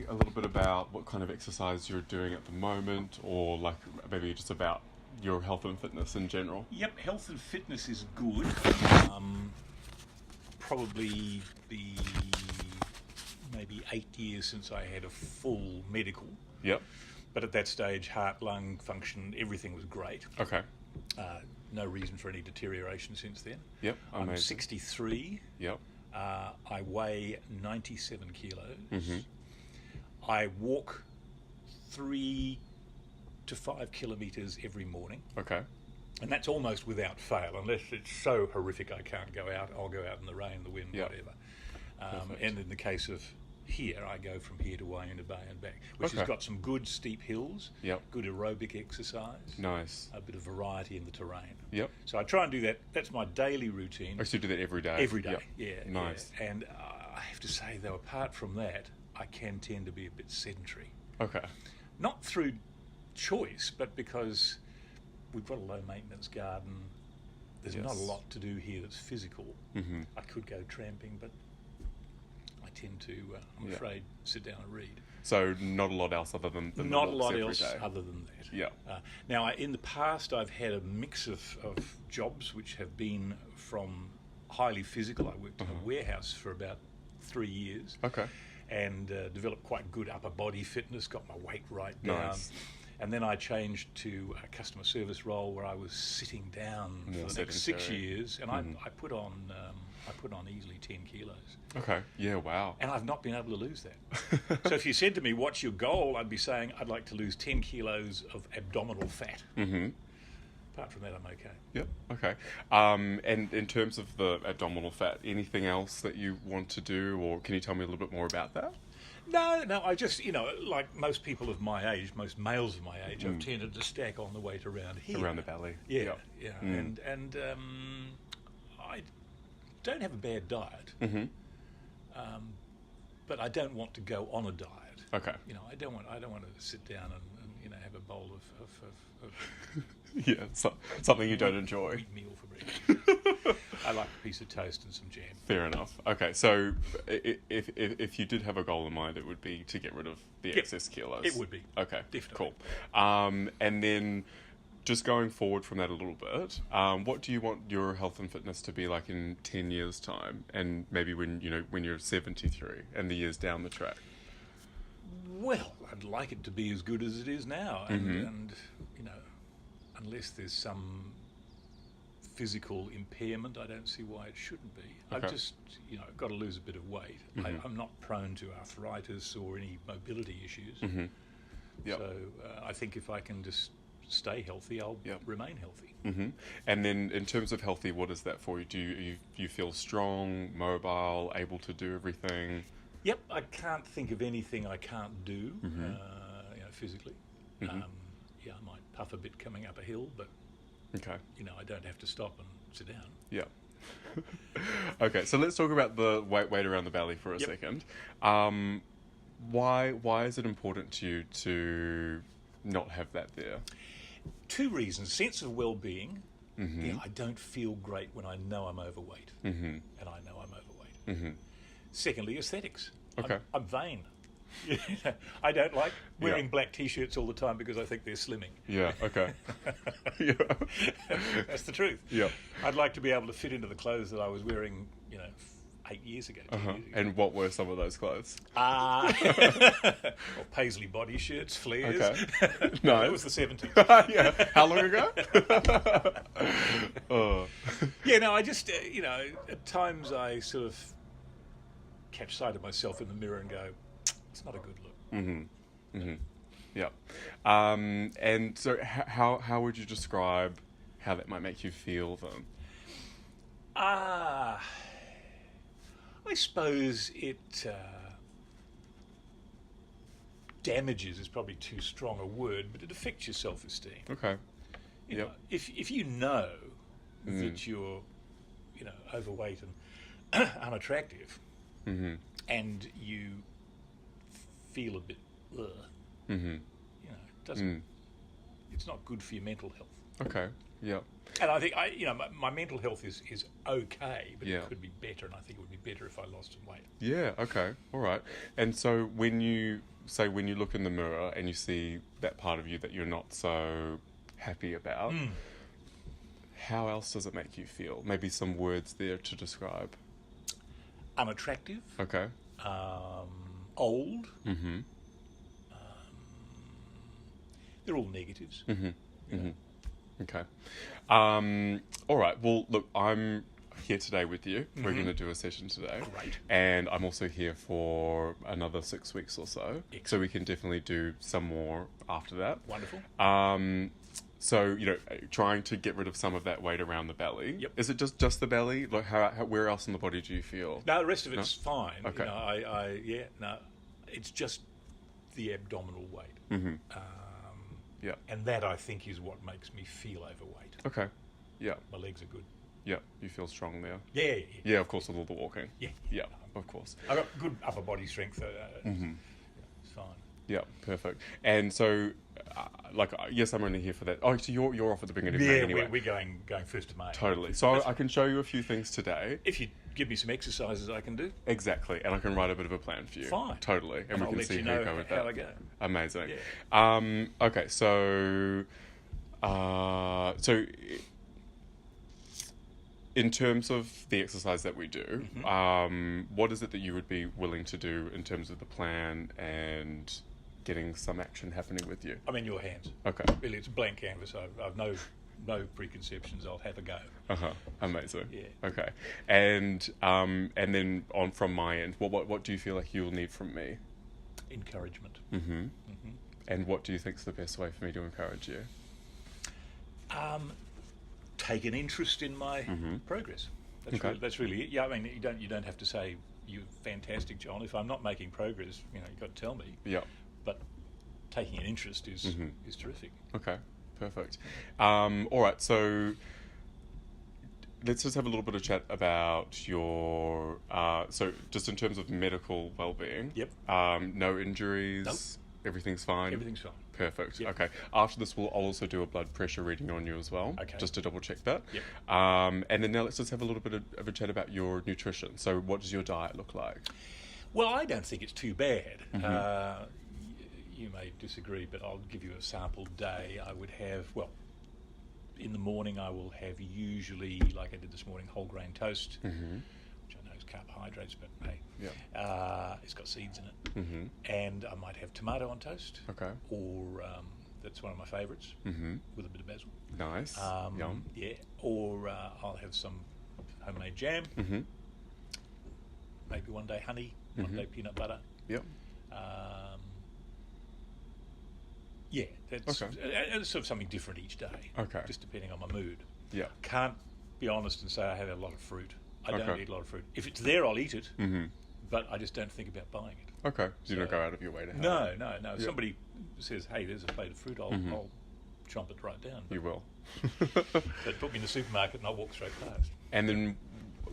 a little bit about what kind of exercise you're doing at the moment, or like maybe just about your health and fitness in general? Yep, health and fitness is good. Probably be maybe 8 years since I had a full medical. Yep. But at that stage, heart, lung function, everything was great. Okay. No reason for any deterioration since then. Yep. Amazing. I'm 63. Yep. I weigh 97 kilos. Mm-hmm. I walk 3 to 5 kilometres every morning. Okay. And that's almost without fail, unless it's so horrific I can't go out. I'll go out in the rain, the wind, Yep. whatever. And in the case of here, I go from here to Wainga Bay and back, which Okay. has got some good steep hills, Yep. good aerobic exercise, Nice. a bit of variety in the terrain. Yep. So I try and do that. That's my daily routine. I should do that every day. Every day, Yep. yeah. Nice. Yeah. And I have to say, though, apart from that, I can tend to be a bit sedentary. Okay. Not through choice, but because we've got a low-maintenance garden. There's not a Yes. lot to do here that's physical. Mm-hmm. I could go tramping, but I tend to, I'm Yeah. afraid, sit down and read. So not a lot else other than the Not a walks lot every else day. other than that. Yeah. Now, in the past, I've had a mix of jobs which have been from highly physical. I worked in a warehouse for about 3 years. Okay. And developed quite good upper body fitness, got my weight right down. Nice. And then I changed to a customer service role where I was sitting down More for the next 6 sedentary. years, and I put on easily 10 kilos. Okay. Yeah. Wow. And I've not been able to lose that. So if you said to me, what's your goal? I'd be saying, I'd like to lose 10 kilos of abdominal fat. Mm-hmm. Apart from that, I'm okay. Yep. Okay. And in terms of the abdominal fat, anything else that you want to do, or can you tell me a little bit more about that? No, I just, like most people of my age, most males of my age, I've tended to stack on the weight around here. Around the belly. Yeah. Yep. And I don't have a bad diet, Mm-hmm. but I don't want to go on a diet. Okay. I don't want to sit down and have a bowl of Yeah. Something you don't enjoy. wheat meal for breakfast. I like a piece of toast and some jam. Fair enough. Okay. So if you did have a goal in mind, it would be to get rid of the excess kilos. It would be. Okay. Definitely. Cool. And then just going forward from that a little bit, what do you want your health and fitness to be like in 10 years' time, and maybe when you're 73 and the years down the track? Well, I'd like it to be as good as it is now, and unless there's some physical impairment, I don't see why it shouldn't be. Okay. I've just, got to lose a bit of weight. I'm not prone to arthritis or any mobility issues. Mm-hmm. Yep. So I think if I can just stay healthy, I'll remain healthy. Mm-hmm. And then in terms of healthy, what is that for you? Do you feel strong, mobile, able to do everything? Yep, I can't think of anything I can't do, physically. Mm-hmm. I might puff a bit coming up a hill, but Okay. I don't have to stop and sit down. Yeah. Okay, so let's talk about the weight around the belly for a second. Why is it important to you to not have that there? 2 reasons. Sense of well-being. Mm-hmm. I don't feel great when I know I'm overweight. Mm-hmm. And I know I'm overweight. Mm-hmm. Secondly, aesthetics. Okay. I'm vain. I don't like wearing black T-shirts all the time because I think they're slimming. Yeah, okay. Yeah. That's the truth. Yeah. I'd like to be able to fit into the clothes that I was wearing, 8 years ago, 10 years ago. And what were some of those clothes? Or paisley body shirts, flares. Okay. That Nice. was the 70s. Yeah. How long ago? Oh. Yeah, no, I just, at times I sort of catch sight of myself in the mirror and go, it's not a good look. Mm-hmm. Mm-hmm. Yeah. And so how would you describe how that might make you feel then? I suppose it damages is probably too strong a word, but it affects your self-esteem. Okay. You know, if you know that you're, overweight and unattractive, and you feel a bit, it doesn't. It's not good for your mental health. Okay. Yeah. And I think my mental health is okay, but Yeah. it could be better, and I think it would be better if I lost some weight. Yeah. Okay. All right. And so when you say when you look in the mirror and you see that part of you that you're not so happy about, how else does it make you feel? Maybe some words there to describe. Unattractive. Okay. Old. Mm-hmm. They're all negatives. Mm-hmm. You know. Okay. All right. Well, look, I'm here today with you. We're going to do a session today. Great. And I'm also here for another 6 weeks or so. Excellent. So we can definitely do some more after that. Wonderful. So, trying to get rid of some of that weight around the belly. Yep. Is it just the belly? Like, how where else in the body do you feel? No, the rest of it's fine. Okay. It's just the abdominal weight. Mm-hmm. Yeah. And that, I think, is what makes me feel overweight. Okay. Yeah. My legs are good. Yeah. You feel strong there. Yeah. Yeah, of course, with all the walking. Yeah. Yeah, of course. I've got good upper body strength. It's fine. Yeah, perfect. And so, yes, I'm only here for that. Oh, so you're off at the beginning of May anyway. We're going 1st of May. Totally. So I can show you a few things today. If you give me some exercises I can do. Exactly. And I can write a bit of a plan for you. Fine. Totally. And we I'll can let see you how you know go with how that. I go. Amazing. Yeah. Okay, so in terms of the exercise that we do, what is it that you would be willing to do in terms of the plan and getting some action happening with you? I'm in your hands. Okay. Really, it's a blank canvas. I've no preconceptions. I'll have a go. Amazing. Yeah. Okay. And then on from my end, what do you feel like you'll need from me? Encouragement. Mm-hmm. And what do you think's the best way for me to encourage you? Take an interest in my progress. That's really it. Yeah, I mean, you don't have to say you're fantastic, John. If I'm not making progress, you've got to tell me. Yeah. But taking an interest is terrific. Okay. Perfect. All right. So let's just have a little bit of chat about your. So just in terms of medical well-being. Yep. No injuries. Nope. Everything's fine. Everything's fine. Perfect. Yep. Okay. After this, I'll also do a blood pressure reading on you as well, Okay. just to double check that. Yep. And then now let's just have a little bit of a chat about your nutrition. So, what does your diet look like? Well, I don't think it's too bad. You may disagree, but I'll give you a sample day. I would have, in the morning I will have usually, like I did this morning, whole grain toast, which I know is carbohydrates, but hey, it's got seeds in it. And I might have tomato on toast. Okay. Or that's one of my favourites, with a bit of basil. Nice. Yum. Yeah. Or I'll have some homemade jam. Maybe one day honey, one day peanut butter. Yep. Yeah, that's Okay. it's sort of something different each day. Okay. Just depending on my mood. Yeah. Can't be honest and say I have a lot of fruit. I don't Okay. eat a lot of fruit. If it's there, I'll eat it, but I just don't think about buying it. Okay. So you don't go out of your way to have it. No. If somebody says, hey, there's a plate of fruit, I'll chomp it right down. You will. But put me in the supermarket and I'll walk straight past. And then,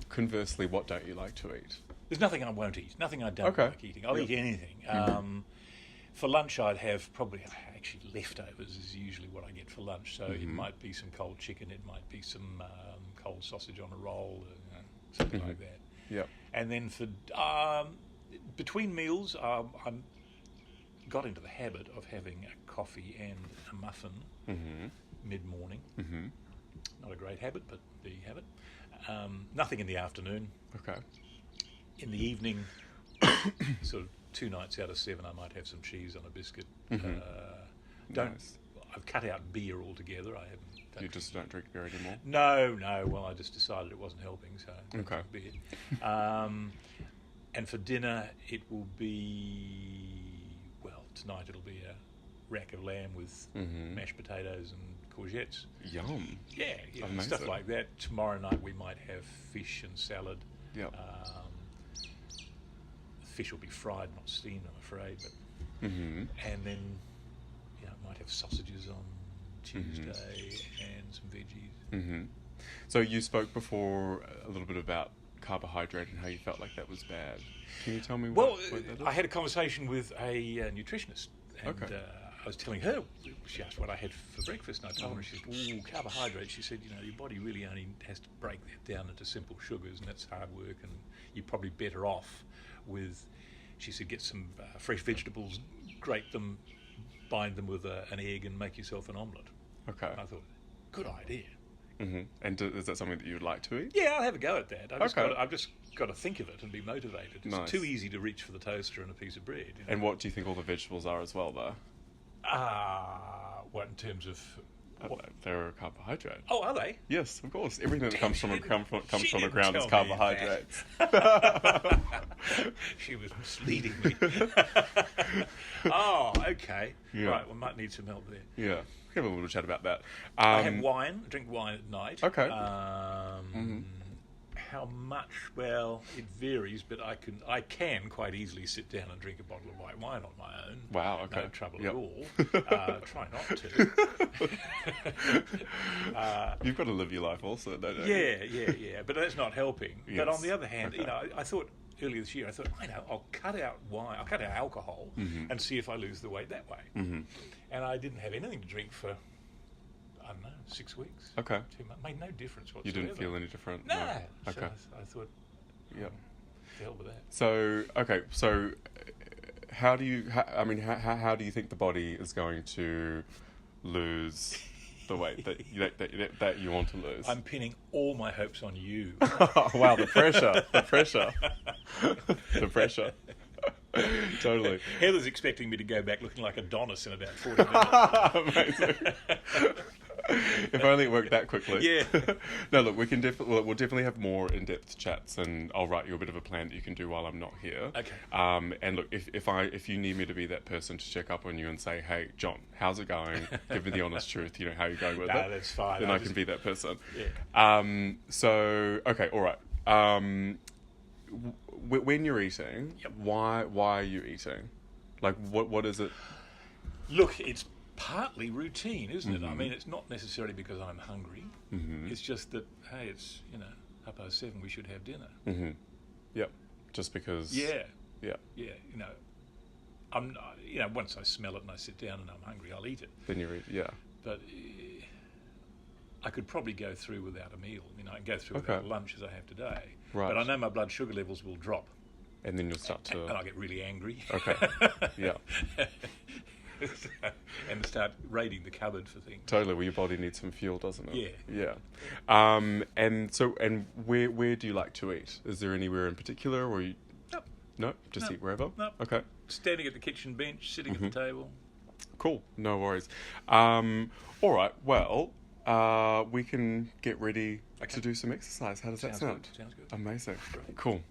conversely, what don't you like to eat? There's nothing I won't eat. Nothing I don't Okay. like eating. I'll eat anything. For lunch, I'd have probably actually leftovers is usually what I get for lunch. So it might be some cold chicken, it might be some cold sausage on a roll, something like that. Yeah. And then for between meals, I got into the habit of having a coffee and a muffin mid-morning. Not a great habit, but there you have it. Nothing in the afternoon. Okay. In the evening, sort of 2 nights out of 7, I might have some cheese on a biscuit. Nice. I've cut out beer altogether. I haven't. You just don't drink beer anymore? No. Well, I just decided it wasn't helping, so Okay. beer. And for dinner, it will be tonight it'll be a rack of lamb with mashed potatoes and courgettes. Yum. Yeah, Amazing. stuff like that. Tomorrow night we might have fish and salad. Yep. Fish will be fried, not steamed, I'm afraid. But and then I might have sausages on Tuesday and some veggies. So you spoke before a little bit about carbohydrate and how you felt like that was bad. Can you tell me what that is? I had a conversation with a nutritionist, and I was telling her, she asked what I had for breakfast, and I told her, she said, carbohydrates. She said, your body really only has to break that down into simple sugars, and that's hard work, and you're probably better off with, she said, get some fresh vegetables grate them, bind them with an egg, and make yourself an omelette. Okay. I thought, good idea. And is that something that you'd like to eat? Yeah, I'll have a go at that. Okay. I've just got to think of it and be motivated. It's Nice. too easy to reach for the toaster and a piece of bread. You know? And what do you think all the vegetables are as well, though? What in terms of? What? They're a carbohydrate. Oh, are they? Yes, of course. Everything that comes from the didn't ground is tell me carbohydrates. She was misleading me. Oh, okay. Yeah. Right, we might need some help there. Yeah, we have a little chat about that. I have wine. I drink wine at night. Okay. How much? Well, it varies, but I can quite easily sit down and drink a bottle of white wine on my own. Wow. Okay. No trouble Yep. at all. Try not to. You've got to live your life also, don't you? Yeah. But that's not helping. Yes. But on the other hand, Okay. I thought earlier this year, I'll cut out wine, I'll cut out alcohol, and see if I lose the weight that way. And I didn't have anything to drink for, I don't know, 6 weeks. Okay. 2 months. Made no difference whatsoever. You didn't feel any different? No. Okay. So I thought, Yeah. to hell with that. So okay. So how do you? How do you think the body is going to lose the weight that you want to lose? I'm pinning all my hopes on you. Wow, the pressure, the pressure. Totally. Heather's expecting me to go back looking like Adonis in about 40 minutes. Amazing. If only it worked that quickly. Yeah. No, look, we'll definitely have more in-depth chats, and I'll write you a bit of a plan that you can do while I'm not here. Okay. And look, if you need me to be that person to check up on you and say, hey, John, how's it going? Give me the honest truth. You know how you're going with it. No, that's fine. Then I can be that person. Yeah. So okay, all right. When you're eating, Yep. why are you eating? Like, what is it? Look, it's partly routine, isn't it? I mean, it's not necessarily because I'm hungry. It's just that, hey, it's, 7:30, we should have dinner. Yep. Just because. Yeah. Yeah. Yeah, I'm, once I smell it and I sit down and I'm hungry, I'll eat it. Then you eat. Yeah. But I could probably go through without a meal. I can go through Okay. without lunch as I have today. Right. But I know my blood sugar levels will drop. And then you'll start to. And I'll get really angry. Okay. Yeah. And start raiding the cupboard for things. Totally. Well, your body needs some fuel, doesn't it? Yeah. Yeah. And where do you like to eat? Is there anywhere in particular, or you? Nope. No, just No. eat wherever. Nope. Okay. Standing at the kitchen bench, sitting at the table. Cool. No worries. All right. Well, we can get ready to do some exercise. How does that sound? Sounds good. Amazing. Great. Cool.